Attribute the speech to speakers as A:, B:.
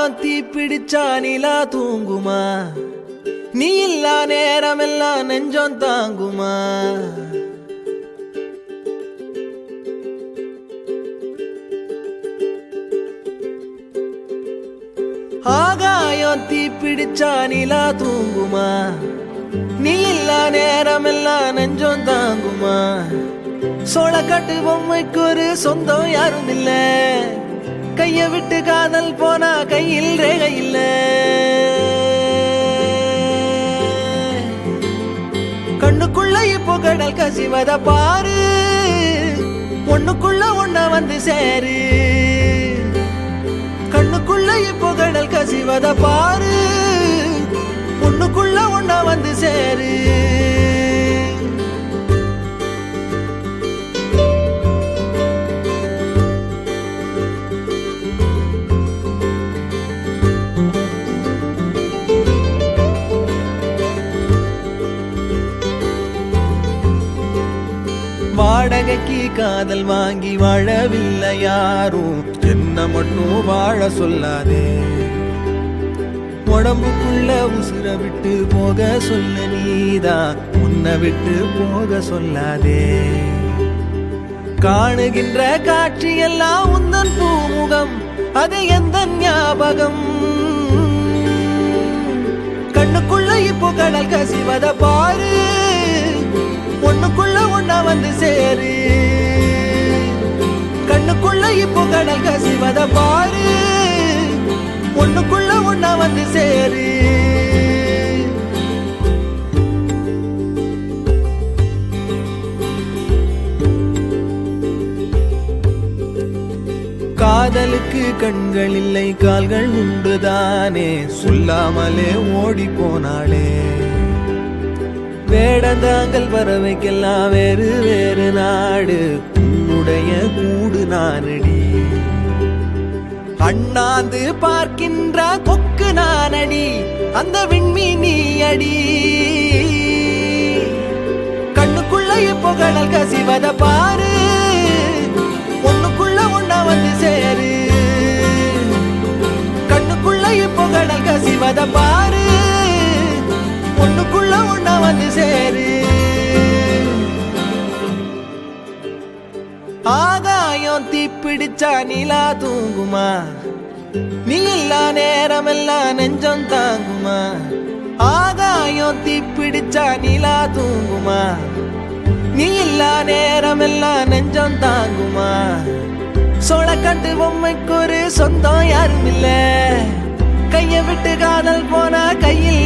A: ஆகாயம் தீ பிடிச்சா நிலா தூங்குமா? நீ இல்லா நேரமெல்லாம் நெஞ்சம் தாங்குமா? ஆகாயம் தீ பிடிச்சா நிலா தூங்குமா? நீ இல்லா நேரமெல்லாம் நெஞ்சம் தாங்குமா? சோளக்காட்டு பொம்மைக்கு ஒரு சொந்தம் யாரும் இல்ல, கைய விட்டு காதல் போனா கையில் ரேகை இல்ல. கண்ணுக்குள்ள இப்போ கடல் கசிவத பாரு, ஒண்ணுக்குள்ள ஒண்ண வந்து சேரு. கண்ணுக்குள்ள இப்போ கடல் கசிவத பாரு, ஒண்ணுக்குள்ள ஒண்ண வந்து சேரு. வாடகைக்கு காதல் வாங்கி வாழவில்லை யாரும், என்ன மட்டும் வாழ சொல்லாதே. உடம்புக்குள்ள உசுர விட்டு போக சொல்ல நீதான், உன்னை விட்டு போக சொல்லாதே. காணுகின்ற காட்சி எல்லாம் உந்தன் பூமுகம், அது எந்த ஞாபகம். கண்ணுக்குள்ள இப்போ கடல் கசிவத பாரு, ஒண்ணுக்குள்ள ஒண்ணா வந்து சேரு. கண்ணுக்குள்ள இப்போ கடல் கசிவத பாரு, ஒண்ணுக்குள்ள ஒண்ணா வந்து சேரு. காதலுக்கு கண்கள் இல்லை கால்கள் உண்டுதானே, சொல்லாமலே ஓடி போனாளே. வேடந்தாங்கள் பறவைக்கெல்லாம் வேறு வேறு நாடு, உன்னுடைய கூடு நானடி. அண்ணாந்து பார்க்கின்ற கொக்கு நானடி, அந்த விண்மீனி அடி. கண்ணுக்குள்ள இப்போ கடல் கசிவத பாரு, ஒண்ணுக்குள்ள ஒண்ணா வந்து சேரு. கண்ணுக்குள்ள இப்போ கடல் கசிவத பாரு, ஒண்ணுக்குள்ள ஒண்ணா வந்து சேரு. ஆகாயம் தீ பிடிச்சா நிலா தூங்குமா? நீ இல்லா நேரமெல்லாம் நெஞ்சம் தாங்குமா? ஆகாயம் தீ பிடிச்சா நிலா தூங்குமா? நீ இல்லா நேரமெல்லாம் நெஞ்சம் தாங்குமா? சோளக்காட்டு பொம்மைக்கு ஒரு சொந்தம் யாரும் இல்ல, கைய விட்டு காதல் போனா கையில்